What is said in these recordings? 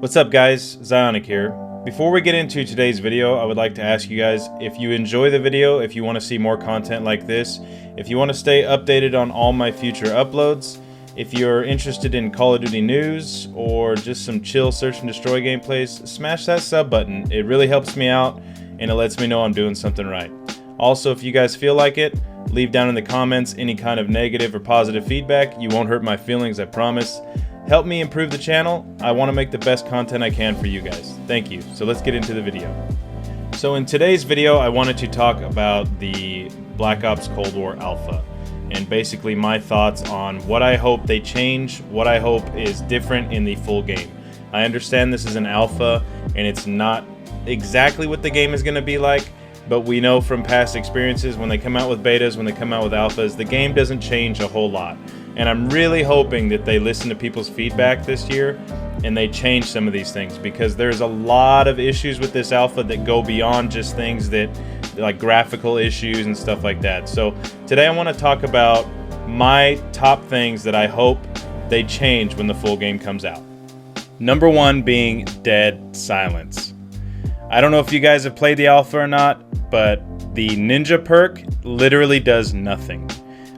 What's up guys, Zionic here. Before we get into today's video, I would like to ask you guys if you enjoy the video, if you want to see more content like this, if you want to stay updated on all my future uploads, if you're interested in Call of Duty news or just some chill search and destroy gameplays, smash that sub button. It really helps me out and it lets me know I'm doing something right. Also, if you guys feel like it, leave down in the comments any kind of negative or positive feedback. You won't hurt my feelings, I promise. Help me improve the channel. I want to make the best content I can for you guys. Thank you. So let's get into the video. So in today's video, I wanted to talk about the Black Ops Cold War Alpha and basically my thoughts on what I hope they change, what I hope is different in the full game. I understand this is an alpha and it's not exactly what the game is going to be like, but we know from past experiences when they come out with betas, when they come out with alphas, the game doesn't change a whole lot. And I'm really hoping that they listen to people's feedback this year and they change some of these things, because there's a lot of issues with this alpha that go beyond just things that like graphical issues and stuff like that. So today I want to talk about my top things that I hope they change when the full game comes out. Number one being dead silence. I don't know if you guys have played the alpha or not, but the ninja perk literally does nothing.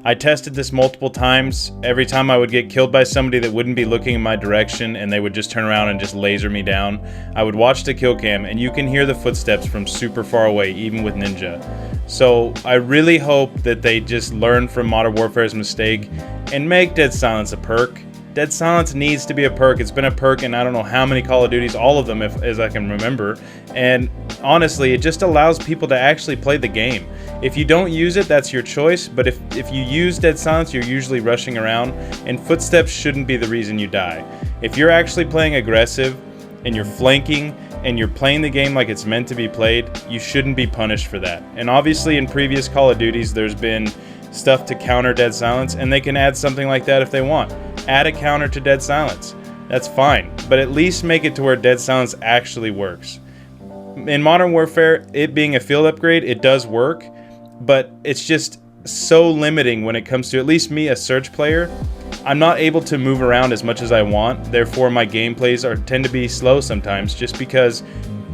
I tested this multiple times. Every time I would get killed by somebody that wouldn't be looking in my direction and they would just turn around and just laser me down, I would watch the kill cam and you can hear the footsteps from super far away, even with ninja. So I really hope that they just learn from Modern Warfare's mistake and make dead silence a perk. Dead silence needs to be a perk. It's been a perk in I don't know how many Call of Duties, all of them as I can remember. And honestly, it just allows people to actually play the game. If you don't use it, that's your choice. But if you use dead silence, you're usually rushing around, and footsteps shouldn't be the reason you die. If you're actually playing aggressive and you're flanking and you're playing the game like it's meant to be played, you shouldn't be punished for that. And obviously in previous Call of Duties, there's been stuff to counter dead silence, and they can add something like that if they want. Add a counter to dead silence. That's fine, but at least make it to where dead silence actually works. In Modern Warfare, it being a field upgrade, it does work, but it's just so limiting when it comes to, at least me, a search player. I'm not able to move around as much as I want, therefore my gameplays tend to be slow sometimes, just because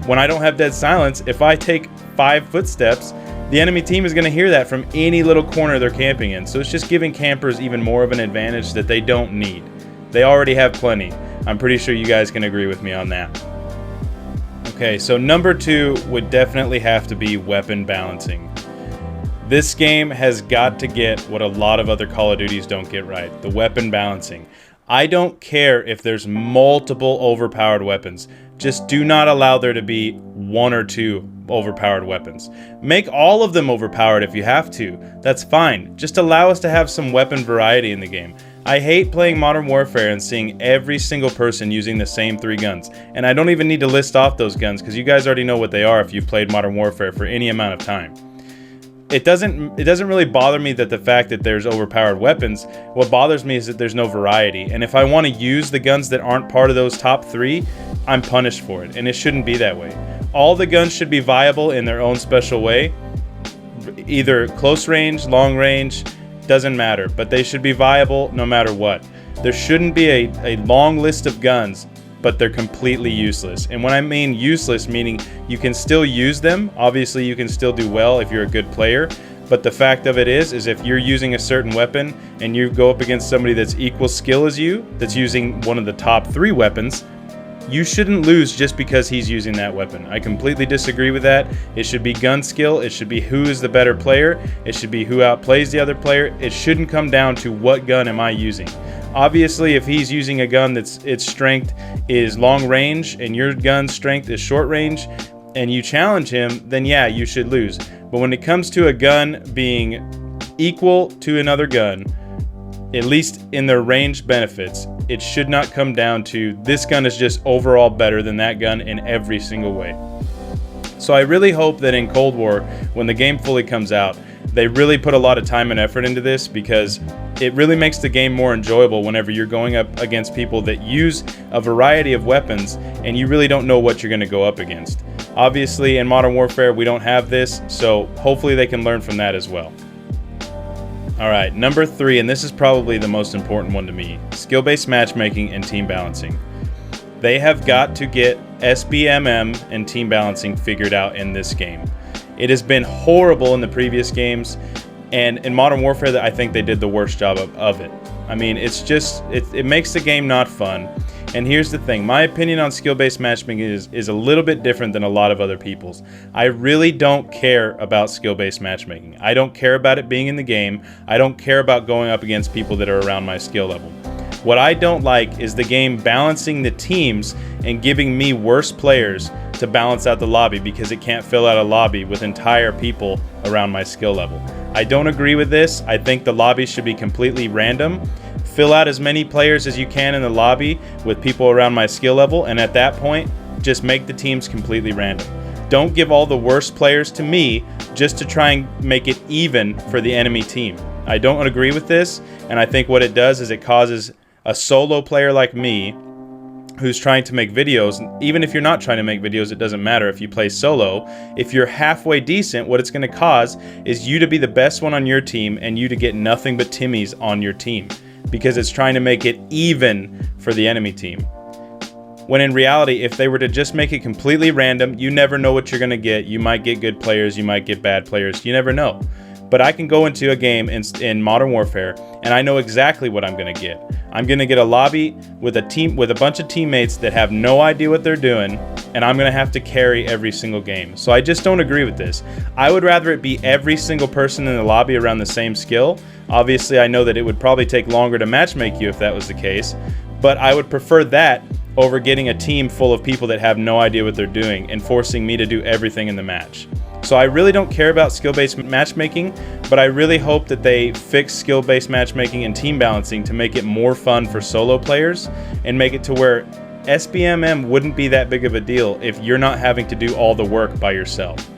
when I don't have dead silence, if I take 5 footsteps, the enemy team is going to hear that from any little corner they're camping in. So it's just giving campers even more of an advantage that they don't need. They already have plenty. I'm pretty sure you guys can agree with me on that. Okay, so number 2 would definitely have to be weapon balancing. This game has got to get what a lot of other Call of Duties don't get right, the weapon balancing. I don't care if there's multiple overpowered weapons. Just do not allow there to be 1 or 2 overpowered weapons. Make all of them overpowered if you have to. That's fine. Just allow us to have some weapon variety in the game. I hate playing Modern Warfare and seeing every single person using the same 3 guns. And I don't even need to list off those guns because you guys already know what they are if you've played Modern Warfare for any amount of time. It doesn't really bother me that the fact that there's overpowered weapons. What bothers me is that there's no variety. And if I want to use the guns that aren't part of those top 3, I'm punished for it. And it shouldn't be that way. All the guns should be viable in their own special way. Either close range, long range, doesn't matter. But they should be viable no matter what. There shouldn't be a long list of guns, but they're completely useless. And when I mean useless, meaning you can still use them. Obviously, you can still do well if you're a good player. But the fact of it is if you're using a certain weapon and you go up against somebody that's equal skill as you, that's using one of the top 3 weapons, you shouldn't lose just because he's using that weapon. I completely disagree with that. It should be gun skill. It should be who is the better player. It should be who outplays the other player. It shouldn't come down to what gun am I using. Obviously, if he's using a gun that's its strength is long range and your gun's strength is short range and you challenge him, then yeah, you should lose. But when it comes to a gun being equal to another gun, at least in their range benefits, it should not come down to this gun is just overall better than that gun in every single way. So I really hope that in Cold War, when the game fully comes out, they really put a lot of time and effort into this, because it really makes the game more enjoyable whenever you're going up against people that use a variety of weapons and you really don't know what you're going to go up against. Obviously, in Modern Warfare, we don't have this, so hopefully they can learn from that as well. Alright, number 3, and this is probably the most important one to me, skill-based matchmaking and team balancing. They have got to get SBMM and team balancing figured out in this game. It has been horrible in the previous games, and in Modern Warfare, I think they did the worst job of it. I mean, it makes the game not fun. And here's the thing, my opinion on skill-based matchmaking is a little bit different than a lot of other people's. I really don't care about skill-based matchmaking. I don't care about it being in the game. I don't care about going up against people that are around my skill level. What I don't like is the game balancing the teams and giving me worse players to balance out the lobby because it can't fill out a lobby with entire people around my skill level. I don't agree with this. I think the lobby should be completely random. Fill out as many players as you can in the lobby with people around my skill level, and at that point, just make the teams completely random. Don't give all the worst players to me just to try and make it even for the enemy team. I don't agree with this, and I think what it does is it causes a solo player like me who's trying to make videos, even if you're not trying to make videos, it doesn't matter if you play solo. If you're halfway decent, what it's going to cause is you to be the best one on your team and you to get nothing but Timmies on your team, because it's trying to make it even for the enemy team. When in reality, if they were to just make it completely random, you never know what you're going to get. You might get good players, you might get bad players, you never know. But I can go into a game in Modern Warfare and I know exactly what I'm going to get. I'm going to get a lobby with a bunch of teammates that have no idea what they're doing, and I'm going to have to carry every single game. So I just don't agree with this. I would rather it be every single person in the lobby around the same skill. Obviously, I know that it would probably take longer to matchmake you if that was the case, but I would prefer that over getting a team full of people that have no idea what they're doing and forcing me to do everything in the match. So I really don't care about skill-based matchmaking, but I really hope that they fix skill-based matchmaking and team balancing to make it more fun for solo players and make it to where SBMM wouldn't be that big of a deal if you're not having to do all the work by yourself.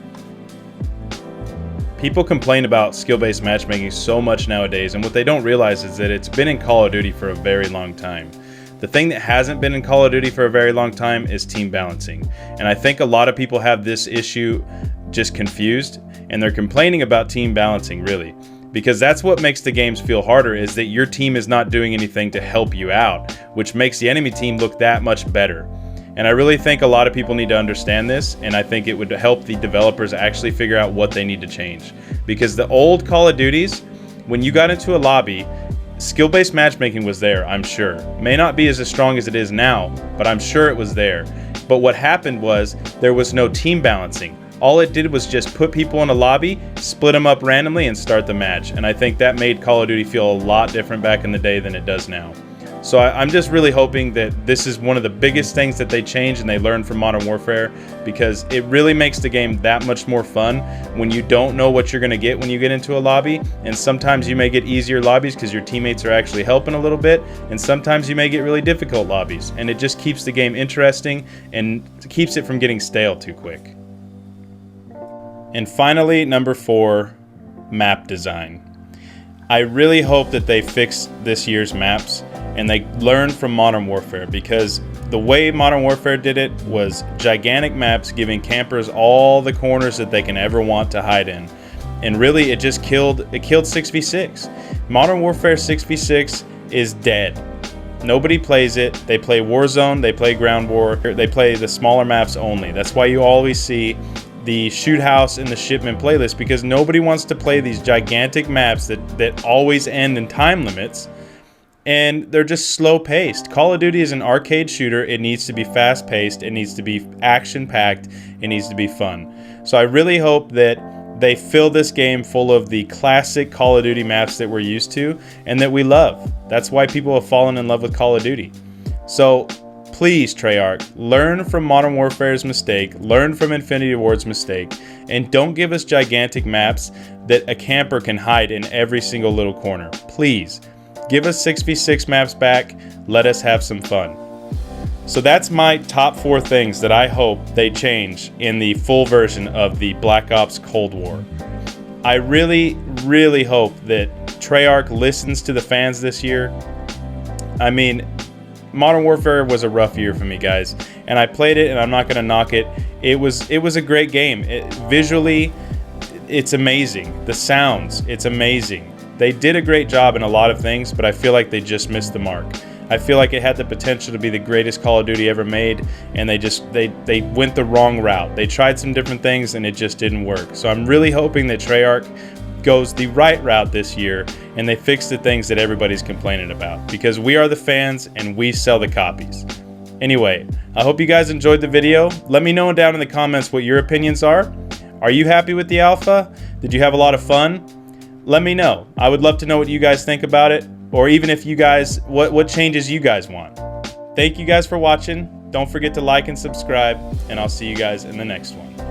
People complain about skill-based matchmaking so much nowadays, and what they don't realize is that it's been in Call of Duty for a very long time. The thing that hasn't been in Call of Duty for a very long time is team balancing. And I think a lot of people have this issue just confused, and they're complaining about team balancing, really. Because that's what makes the games feel harder, is that your team is not doing anything to help you out, which makes the enemy team look that much better. And I really think a lot of people need to understand this, and I think it would help the developers actually figure out what they need to change. Because the old Call of Duties, when you got into a lobby, skill-based matchmaking was there, I'm sure. May not be as strong as it is now, but I'm sure it was there. But what happened was there was no team balancing. All it did was just put people in a lobby, split them up randomly, and start the match. And I think that made Call of Duty feel a lot different back in the day than it does now. So I'm just really hoping that this is one of the biggest things that they change and they learn from Modern Warfare, because it really makes the game that much more fun when you don't know what you're going to get when you get into a lobby. And sometimes you may get easier lobbies because your teammates are actually helping a little bit, and sometimes you may get really difficult lobbies, and it just keeps the game interesting and keeps it from getting stale too quick. And finally, number 4, map design. I really hope that they fix this year's maps and they learn from Modern Warfare, because the way Modern Warfare did it was gigantic maps giving campers all the corners that they can ever want to hide in. And really it just killed 6v6. Modern Warfare 6v6 is dead. Nobody plays it. They play Warzone, they play Ground War, they play the smaller maps only. That's why you always see the Shoot House and the Shipment playlist, because nobody wants to play these gigantic maps that always end in time limits, and they're just slow paced. Call of Duty is an arcade shooter. It needs to be fast paced, it needs to be action packed, it needs to be fun. So I really hope that they fill this game full of the classic Call of Duty maps that we're used to and that we love. That's why people have fallen in love with Call of Duty. So please, Treyarch, learn from Modern Warfare's mistake, learn from Infinity Ward's mistake, and don't give us gigantic maps that a camper can hide in every single little corner. Please, give us 6v6 maps back, let us have some fun. So that's my top 4 things that I hope they change in the full version of the Black Ops Cold War. I really, really hope that Treyarch listens to the fans this year. I mean, Modern Warfare was a rough year for me, guys, and I played it, and I'm not going to knock it. It was a great game. Visually, it's amazing. The sounds, it's amazing. They did a great job in a lot of things, but I feel like they just missed the mark. I feel like it had the potential to be the greatest Call of Duty ever made, and they went the wrong route. They tried some different things and it just didn't work. So I'm really hoping that Treyarch goes the right route this year and they fix the things that everybody's complaining about, because we are the fans and we sell the copies. Anyway, I hope you guys enjoyed the video. Let me know down in the comments what your opinions are. Are you happy with the alpha? Did you have a lot of fun? Let me know. I would love to know what you guys think about it, or even if you guys, what changes you guys want. Thank you guys for watching. Don't forget to like and subscribe, and I'll see you guys in the next one.